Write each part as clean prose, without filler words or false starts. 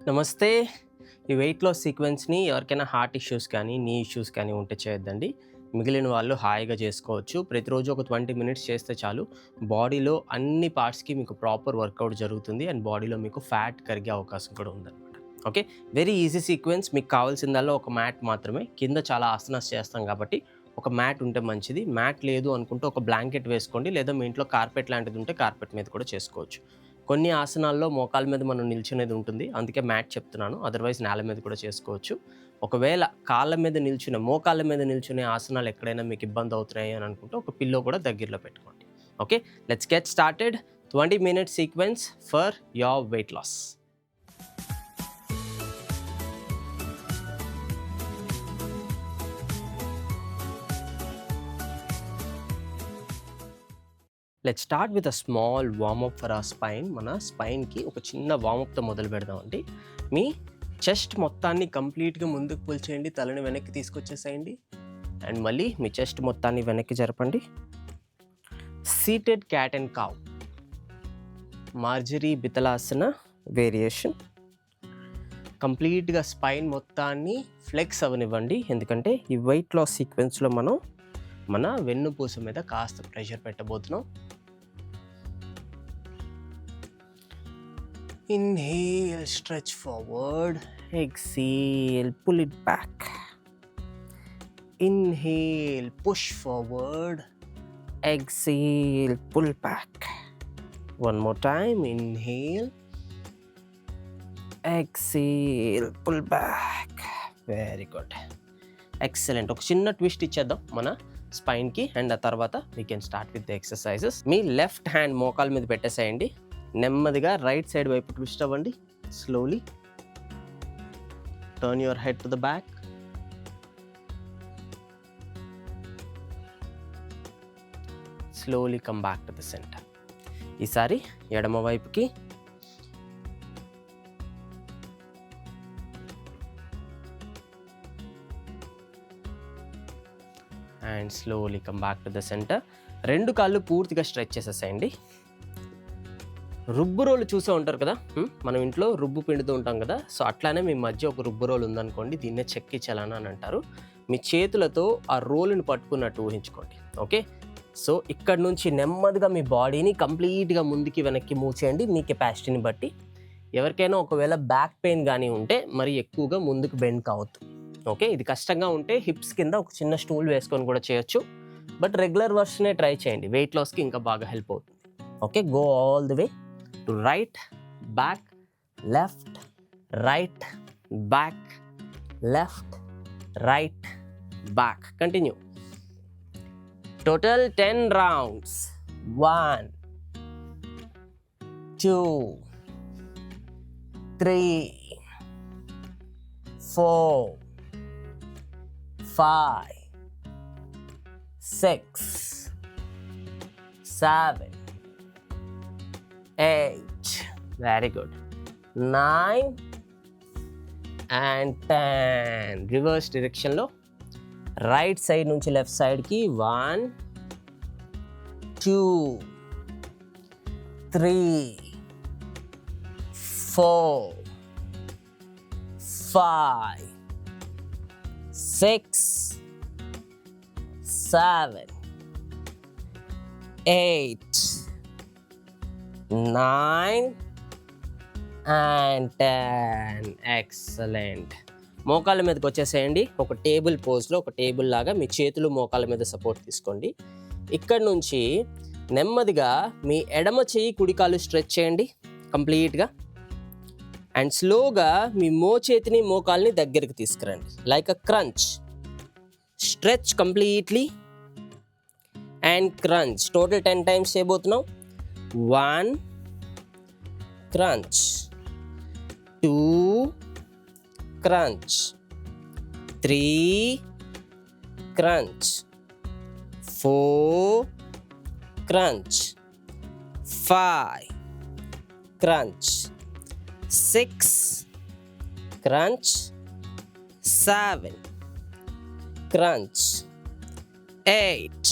నమస్తే. ఈ weight loss సీక్వెన్స్‌ని ఎవరికైనా హార్ట్ ఇష్యూస్ కానీ, నీ ఇష్యూస్ కానీ ఉంటే చేయొద్దండి. మిగిలిన వాళ్ళు హాయిగా చేసుకోవచ్చు. ప్రతిరోజు ఒక 20 మినిట్స్ చేస్తే చాలు. బాడీలో అన్ని పార్ట్స్‌కి మీకు ప్రాపర్ వర్కౌట్ జరుగుతుంది. అండ్ బాడీలో మీకు ఫ్యాట్ కరిగే అవకాశం కూడా ఉందన్నమాట. ఓకే. Very easy sequence. మీకు కావాల్సిందల్లా ఒక మ్యాట్ మాత్రమే. కింద చాలా ఆసనాస్ చేస్తాం కాబట్టి ఒక మ్యాట్ ఉంటే మంచిది. మ్యాట్ లేదు అనుకుంటే ఒక బ్లాంకెట్ వేసుకోండి. లేదా మీ ఇంట్లో కార్పెట్ లాంటిది ఉంటే కార్పెట్ మీద కూడా చేసుకోవచ్చు. కొన్ని ఆసనాల్లో మోకాళ్ళ మీద మనం నిల్చునేది ఉంటుంది. అందుకే మ్యాట్ చెప్తున్నాను. అదర్‌వైజ్ నేల మీద కూడా చేసుకోవచ్చు. ఒకవేళ కాళ్ళ మీద నిల్చునే, మోకాళ్ళ మీద నిల్చునే ఆసనాలు ఎక్కడైనా మీకు ఇబ్బంది అవుతున్నాయి అని అనుకుంటే ఒక పిల్లో కూడా దగ్గరలో పెట్టుకోండి. Okay. Let's get started. 20 minutes sequence for your weight loss. Let's start with a small warmup for our spine. మన స్పైన్కి ఒక చిన్న వార్మప్తో మొదలు పెడదామండి. మీ చెస్ట్ మొత్తాన్ని కంప్లీట్గా ముందుకు పుల్చేయండి. తలని వెనక్కి తీసుకొచ్చేసేయండి. అండ్ మళ్ళీ మీ చెస్ట్ మొత్తాన్ని వెనక్కి జరపండి. Seated cat and cow, Marjari Bitilasana variation. కంప్లీట్గా స్పైన్ మొత్తాన్ని ఫ్లెక్స్ అవనివ్వండి. ఎందుకంటే ఈ వెయిట్ లాస్ సీక్వెన్స్లో మనం మన వెన్నుపూస మీద కాస్త pressure పెట్టబోతున్నాం. Inhale, stretch forward. Exhale, pull it back. Inhale, push forward. Exhale, pull back. One more time. Inhale. Exhale, pull back. Very good. Excellent. ఒక చిన్న ట్విస్ట్ ఇచ్చేద్దాం మన స్పైన్కి. అండ్ ఆ తర్వాత we can start with the exercises. Me left hand మోకాల మీద పెట్టేసేయండి. నెమ్మదిగా రైట్ సైడ్ వైపు ట్విస్ట్ అవ్వండి. Slowly turn your head to the back. Slowly come back to the centre. ఈసారి ఎడమ వైపుకి. And slowly come back to the centre. రెండు కాళ్ళు పూర్తిగా స్ట్రెచ్ చేసేసేయండి. రుబ్బు రోలు చూసే ఉంటారు కదా, మనం ఇంట్లో రుబ్బు పిండుతూ ఉంటాం కదా. సో అట్లానే మీ మధ్య ఒక రుబ్బు రోలు ఉందనుకోండి. దీన్నే చెక్కి చలన అని అంటారు. మీ చేతులతో ఆ రోలుని పట్టుకున్నట్టు ఊహించుకోండి. ఓకే. సో ఇక్కడ నుంచి నెమ్మదిగా మీ బాడీని కంప్లీట్గా ముందుకి వెనక్కి మూవ్ చేయండి మీ కెపాసిటీని బట్టి. ఎవరికైనా ఒకవేళ బ్యాక్ పెయిన్ కానీ ఉంటే మరి ఎక్కువగా ముందుకు బెండ్ కావద్దు. ఓకే. ఇది కష్టంగా ఉంటే హిప్స్ కింద ఒక చిన్న స్టూల్ వేసుకొని కూడా చేయొచ్చు. బట్ రెగ్యులర్ వర్షనే ట్రై చేయండి. వెయిట్ లాస్కి ఇంకా బాగా హెల్ప్ అవుతుంది. Okay. Go all the way to right, back, left, right, back, left, right, back. Continue. Total 10 rounds. 1, 2, 3, 4, 5, 6, 7, 8. Very good. 9 and 10. Reverse డైరెక్షన్లో రైట్ సైడ్ నుంచి లెఫ్ట్ సైడ్కి. 1, 2, 3, 4, 5, 6, 7, 8, 9 and 10. ఎక్సలెంట్. మోకాళ్ళ మీదకి వచ్చేసేయండి. ఒక టేబుల్ పోజ్లో, ఒక టేబుల్ లాగా మీ చేతులు మోకాళ్ళ మీద సపోర్ట్ తీసుకోండి. ఇక్కడ నుంచి నెమ్మదిగా మీ ఎడమ చెయ్యి కుడికాలు స్ట్రెచ్ చేయండి కంప్లీట్గా. అండ్ స్లోగా మీ చేతిని మోకాల్ని దగ్గరికి తీసుకురండి. Like a crunch. Stretch completely and crunch. Total 10 times చేయబోతున్నాం. 1 crunch, 2 crunch, 3 crunch, 4 crunch, 5 crunch, 6 crunch, 7 crunch, 8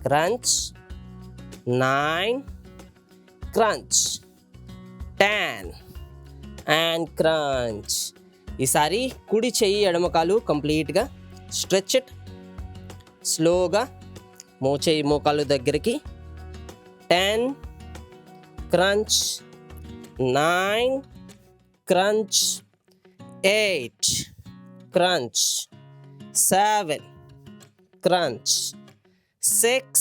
crunch, 9 crunch, 10 and crunch. ఈసారి కుడి చెయ్యి ఎడమ కాలు కంప్లీట్గా స్ట్రెచ్ ఇట్. స్లోగా చెయ్యి మోకాలు దగ్గరికి. 10 crunch, 9 crunch, 8 crunch, 7 crunch, 6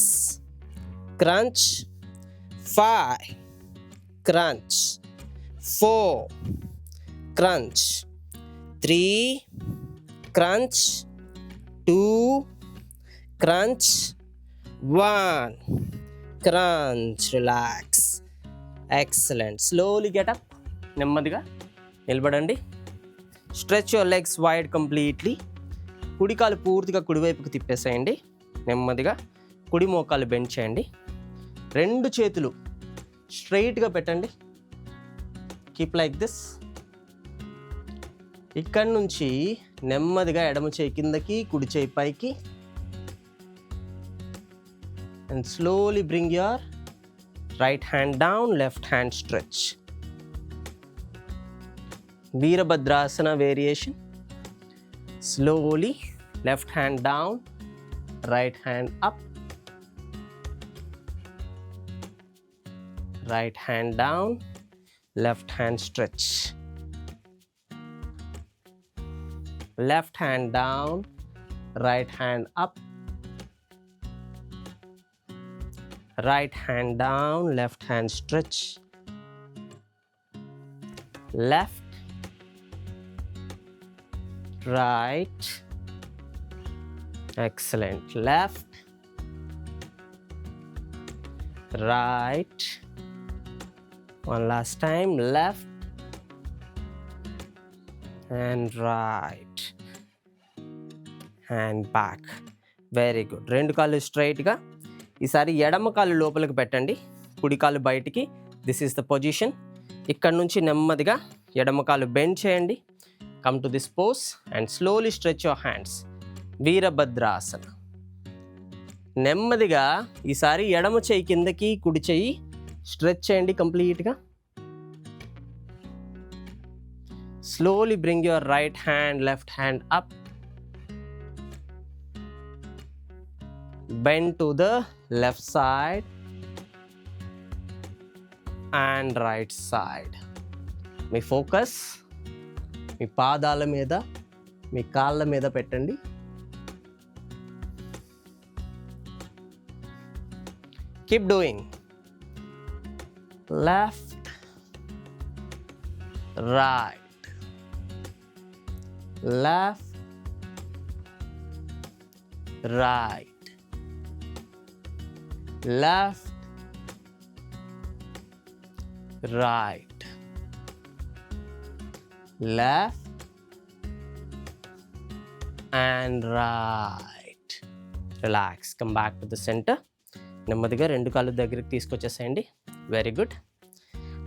crunch, 5 crunch, 4 crunch, 3 crunch, 2 crunch, 1 crunch. Relax. Excellent. Slowly get up. నెమ్మదిగా నిలబడండి. Stretch your legs wide completely. కుడి కాలు పూర్తిగా కుడివైపుకి తిప్పేసేయండి. నెమ్మదిగా కుడి మోకాలు బెండ్ చేయండి. 2 చేతులు స్ట్రైట్గా పెట్టండి. Keep like this. ఇక్కడ నుంచి నెమ్మదిగా ఎడమ చేయి కిందకి, కుడి చేయి పైకి. And slowly bring your right hand down, left hand stretch. Virabhadrasana variation. Slowly, left hand down, right hand up, right hand down, left hand stretch, left hand down, right hand up, right hand down, left hand stretch, left, right, excellent, left, right, one last time, left and right and back. Very good. 2 కాళ్ళు స్ట్రైట్గా. ఈసారి ఎడమ కాళ్ళు లోపలికి పెట్టండి, కుడి కాళ్ళు బయటికి. This is the position. ఇక్కడ నుంచి నెమ్మదిగా ఎడమ కాళ్ళు బెండ్ చేయండి. Come to this pose and slowly stretch your hands. Virabhadrasana. నెమ్మదిగా ఈసారి ఎడమ చెయ్యి కిందకి, కుడి చెయ్యి స్ట్రెచ్ చేయండి కంప్లీట్గా. Slowly bring your right hand, left hand up. Bend to the left side and right side. మీ ఫోకస్ మీ పాదాల మీద, మీ కాళ్ళ మీద పెట్టండి. Keep doing. Left, right, left, right, left, right, left and right. Relax. Come back to the center. నెమ్మదిగా 2 కాళ్ళు దగ్గరికి తీసుకొచ్చేసేయండి. Very good.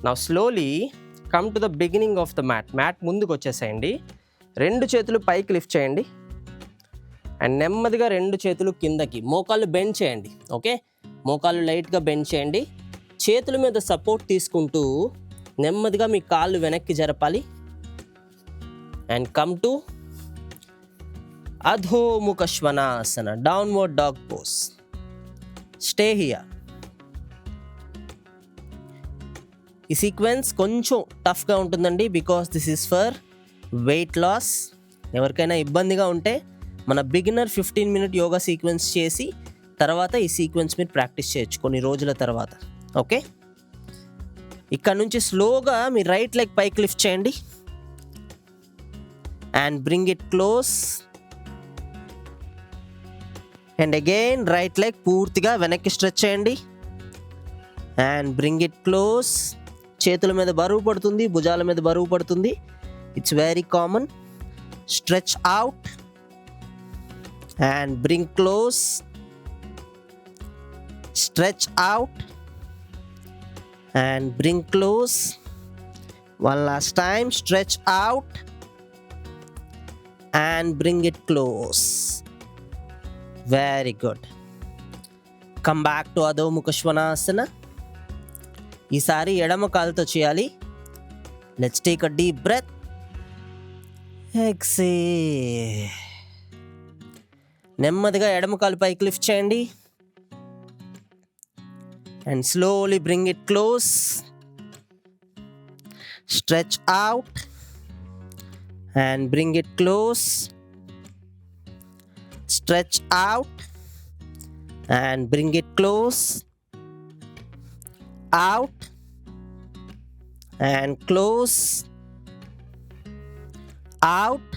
Now slowly come to the beginning of the mat. Mat ముందుకు వచ్చేసేయండి. 2 చేతులు పైకి లిఫ్ట్ చేయండి అండ్ నెమ్మదిగా 2 చేతులు కిందకి. మోకాళ్ళు బెండ్ చేయండి. ఓకే, మోకాళ్ళు లైట్గా బెండ్ చేయండి. చేతుల మీద సపోర్ట్ తీసుకుంటూ నెమ్మదిగా మీ కాళ్ళు వెనక్కి జరపాలి. And come to Adho Mukha Svanasana, downward dog pose. Stay here. ఈ సీక్వెన్స్ కొంచెం టఫ్గా ఉంటుందండి, because this is for weight loss. ఎవరికైనా ఇబ్బందిగా ఉంటే మన బిగినర్ 15 minute యోగా సీక్వెన్స్ చేసి తర్వాత ఈ సీక్వెన్స్ మీరు ప్రాక్టీస్ చేయొచ్చు కొన్ని రోజుల తర్వాత. ఓకే, ఇక్కడ నుంచి స్లోగా మీ రైట్ లెగ్ పైకి లిఫ్ట్ చేయండి and bring it close. And again right leg పూర్తిగా వెనక్కి స్ట్రెచ్ చేయండి and bring it close. చేతుల మీద బరువు పడుతుంది, భుజాల మీద బరువు పడుతుంది. It's very common. Stretch out and bring close. Stretch out and bring close. One last time. Stretch out and bring it close. Very good. Come back to Adho Mukha Svanasana. ఈసారి ఎడమ కాలుతో చేయాలి. Let's take a deep breath. Exhale. నెమ్మదిగా ఎడమ కాలు పైకి lift చేయండి. And slowly bring it close. Stretch out. And bring it close. Stretch out. And bring it close. Out. And close. Out.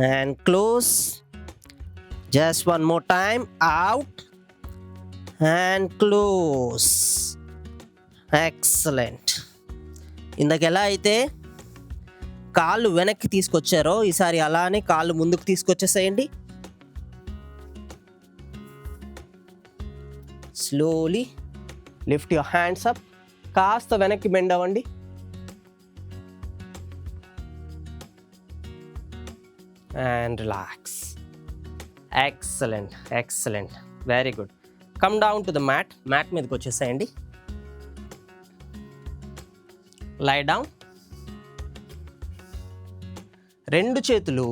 And close. Just one more time. Out and close. Excellent. ఇందాక ఎలా అయితే కాళ్ళు వెనక్కి తీసుకొచ్చారో ఈసారి అలానే కాళ్ళు ముందుకు తీసుకొచ్చేసేయండి. Slowly lift your hands up. కాస్త వెనక్కి బెండ్ అవ్వండి. And relax. Excellent. Excellent. Very good. Come down to the mat. Mat మీదకి వచ్చేసేయండి. Lie down. రెండు చేతులు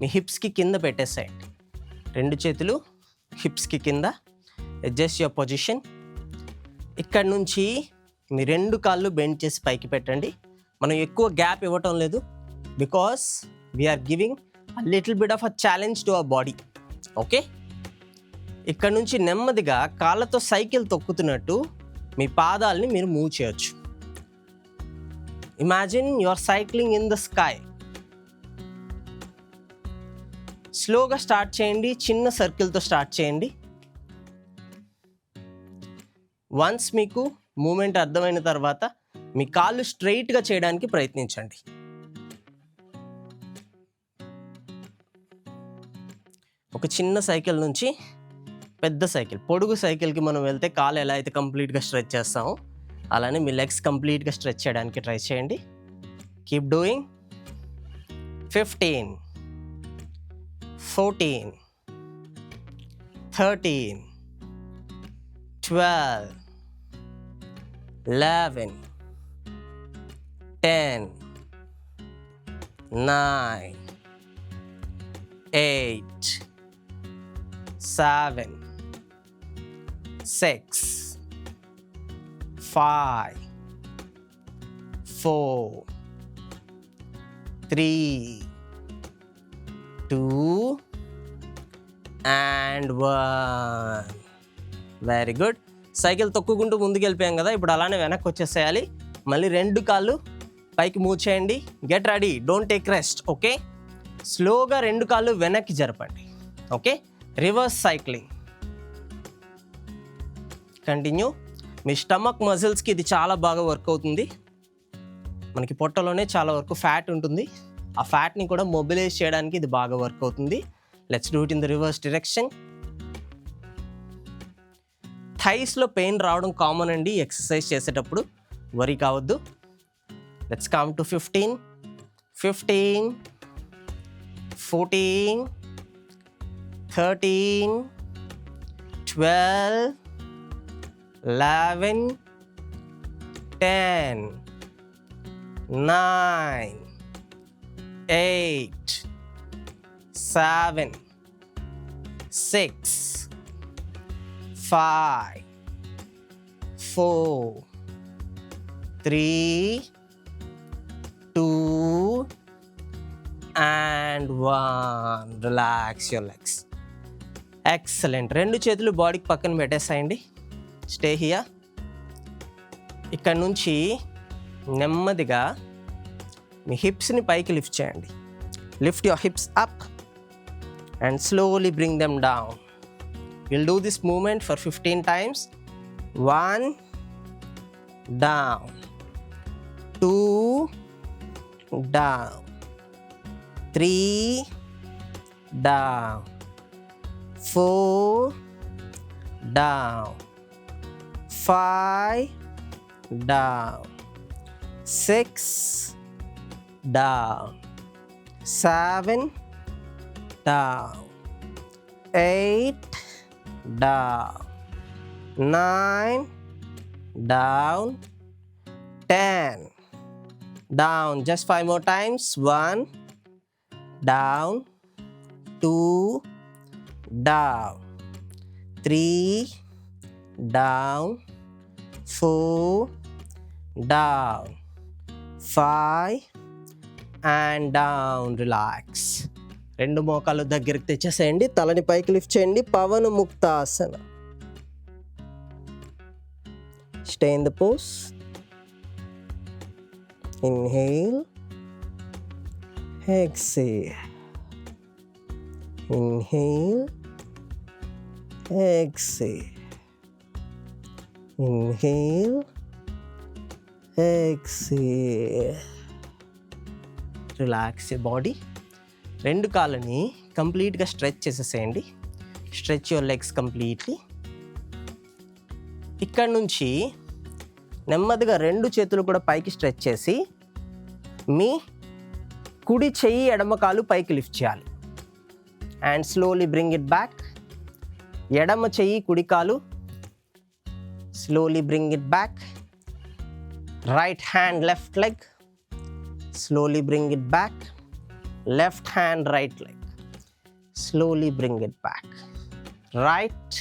మీ హిప్స్కి కింద పెట్టేసేయండి. రెండు చేతులు హిప్స్కి కింద. Adjust your position. ఇక్కడ నుంచి మీ రెండు కాళ్ళు బెండ్ చేసి పైకి పెట్టండి. మనం ఎక్కువ గ్యాప్ ఇవ్వటం లేదు. Because we are giving a little bit of a challenge to our body. Okay, ఇక్కడ నుంచి నెమ్మదిగా కాళ్ళతో సైకిల్ తొక్కుతున్నట్టు మీ పాదాలని మీరు మూవ్ చేయొచ్చు. Imagine you are cycling in the sky. స్లోగా స్టార్ట్ చేయండి. చిన్న సర్కిల్తో స్టార్ట్ చేయండి. వన్స్ మీకు మూమెంట్ అర్థమైన తర్వాత మీ కాళ్ళు స్ట్రైట్గా చేయడానికి ప్రయత్నించండి. ఒక చిన్న సైకిల్ నుంచి పెద్ద సైకిల్, పొడుగు సైకిల్కి మనం వెళ్తే కాలు ఎలా అయితే కంప్లీట్గా స్ట్రెచ్ చేస్తామో అలానే మీ లెగ్స్ కంప్లీట్గా స్ట్రెచ్ చేయడానికి ట్రై చేయండి. Keep doing. 15, 14, 13, 12, 11, 10, 9, 8, 7, 6, 5, 4, 3, 2 and 1. Very good. Cycle తొక్కుకుంటూ ముందుకు వెళ్ళిపోయాం కదా, ఇప్పుడు అలానే వెనక్కి వచ్చేసేయాలి. మళ్ళీ రెండు కాళ్ళు పైకి మూవ్ చేయండి. Get ready. Don't take rest. Okay, స్లోగా రెండు కాళ్ళు వెనక్కి జరపండి. Okay, reverse cycling. కంటిన్యూ. మీ స్టమక్ మజిల్స్కి ఇది చాలా బాగా వర్క్ అవుతుంది. మనకి పొట్టలోనే చాలా వరకు ఫ్యాట్ ఉంటుంది. ఆ ఫ్యాట్ని కూడా మొబిలైజ్ చేయడానికి ఇది బాగా వర్క్ అవుతుంది. Let's do it in the reverse direction. థైస్లో పెయిన్ రావడం కామన్ అండి ఎక్సర్సైజ్ చేసేటప్పుడు, వరీ కావద్దు. Let's come to 15, 15, 14, 13, 12, 11, 10, 9, 8, 7, 6, 5, 4, 3, 2 and 1. Relax your legs. Excellent. రెండు చేతులు బాడీకి పక్కన పెట్టేసాయండి. Stay here. ఇక్కడ నుంచి నెమ్మదిగా మీ హిప్స్ని పైకి లిఫ్ట్ చేయండి. Lift your hips up and slowly bring them down. We'll do this movement for 15 times. 1, down, 2, down, 3, down, 4, down, 5, down, 6, down, 7, down, 8, down, 9, down, 10, down. Just 5 more times. 1, down, 2, down, 3, down, 4, down, 5 and down. Relax. రెండు మోకాలు దగ్గరికి తెచ్చేసేయండి. తలని పైకి lift చేయండి. పవన ముక్తాసన. Stay in the pose. Inhale. Exhale. Inhale. Exhale. Inhale. Exhale. Relax your body. రెండు కాళ్ళని కంప్లీట్గా stretch చేసేసేయండి. Stretch your legs completely. ఇక్కడ నుంచి నెమ్మదిగా రెండు చేతులు కూడా పైకి స్ట్రెచ్ చేసి మీ కుడి చెయ్యి ఎడమ కాలు పైకి లిఫ్ట్ చేయాలి. And slowly bring it back. ఎడమ చెయ్యి కుడి కాలు. Slowly bring it back. Right hand left leg. Slowly bring it back. Left hand right leg. Slowly bring it back. Right,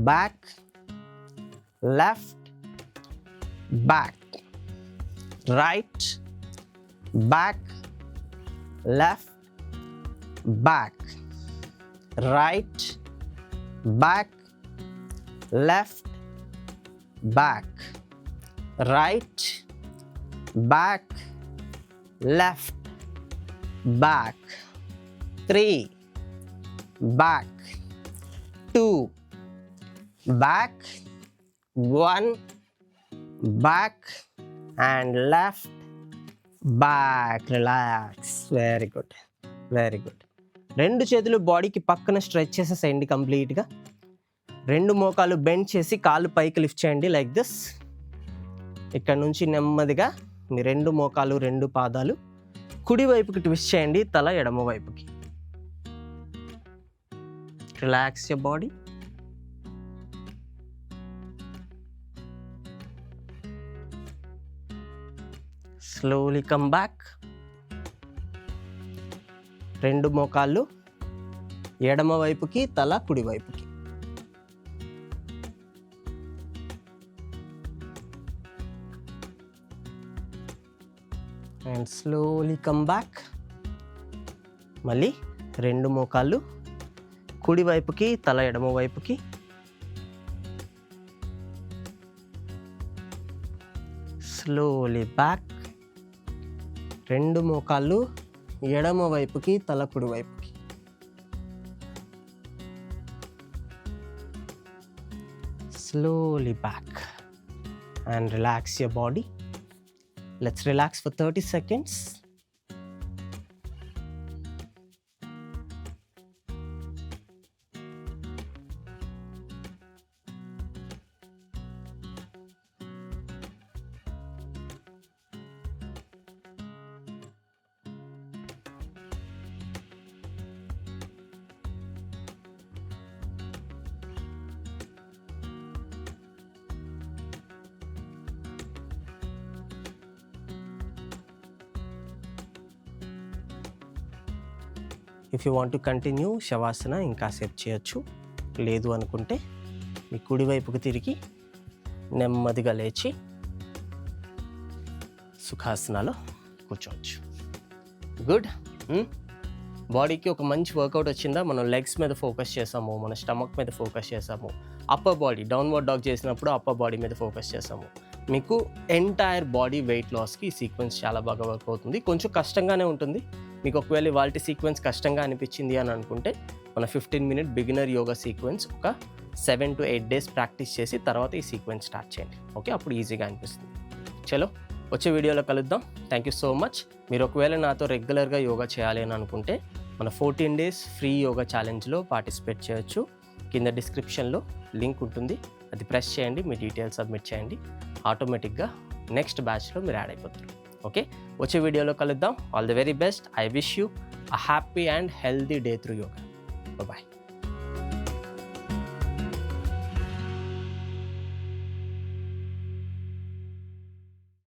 back, left, back. Right, back, left, back. Right, back, left, back. Right, back, left, back. 3, back. 2, back. 1, back. And left, back. Relax. Very good. Very good. రెండు చేతులు బాడీకి పక్కన stretch చేసేసేయండి కంప్లీట్గా. రెండు మోకాలు bend చేసి కాళ్ళు పైకి లిఫ్ట్ చేయండి లైక్ దిస్. ఇక్కడ నుంచి నెమ్మదిగా మీ రెండు మోకాలు రెండు పాదాలు కుడి వైపుకి ట్విస్ట్ చేయండి, తల ఎడమ వైపుకి. Relax your body. Slowly come back. రెండు మోకాళ్ళు ఎడమ వైపుకి, తల కుడి వైపుకి. And slowly come back. మళ్ళీ రెండు మోకాళ్ళు కుడి వైపుకి, తల ఎడమ వైపుకి. Slowly back. రెండు మోకాళ్ళు ఎడమ వైపుకి, తల కుడి వైపుకి. Slowly back and relax your body. Let's relax for 30 seconds. If you want to continue shavasana ఇంకాసేపు చేయొచ్చు. లేదు అనుకుంటే మీ కుడివైపుకు తిరిగి నెమ్మదిగా లేచి సుఖాసనాలో కూర్చోవచ్చు. గుడ్. బాడీకి ఒక మంచి వర్కౌట్ వచ్చిందా? మనం లెగ్స్ మీద ఫోకస్ చేసాము, మన స్టమక్ మీద ఫోకస్ చేసాము, అప్పర్ బాడీ డౌన్వర్డ్ డాగ్ చేసినప్పుడు అప్పర్ బాడీ మీద ఫోకస్ చేసాము. మీకు ఎంటైర్ బాడీ వెయిట్ లాస్కి ఈ సీక్వెన్స్ చాలా బాగా వర్క్ అవుతుంది. కొంచెం కష్టంగానే ఉంటుంది. మీకు ఒకవేళ ఇవాల్టి సీక్వెన్స్ కష్టంగా అనిపించింది అని అనుకుంటే మన 15-minute బిగినర్ యోగా సీక్వెన్స్ ఒక 7 to 8 days ప్రాక్టీస్ చేసి తర్వాత ఈ సీక్వెన్స్ స్టార్ట్ చేయండి. ఓకే, అప్పుడు ఈజీగా అనిపిస్తుంది. చలో, వచ్చే వీడియోలో కలుద్దాం. Thank you so much. మీరు ఒకవేళ నాతో రెగ్యులర్గా యోగా చేయాలి అని అనుకుంటే మన 14 days ఫ్రీ యోగా ఛాలెంజ్లో పార్టిసిపేట్ చేయొచ్చు. కింద డిస్క్రిప్షన్లో లింక్ ఉంటుంది, అది ప్రెస్ చేయండి, మీ డీటెయిల్స్ సబ్మిట్ చేయండి. ఆటోమేటిక్గా నెక్స్ట్ బ్యాచ్లో మీరు యాడ్ అయిపోతారు. ఓకే, వచ్చే వీడియోలో కలుద్దాం. All the very best. I wish you a happy and healthy day through yoga. Bye.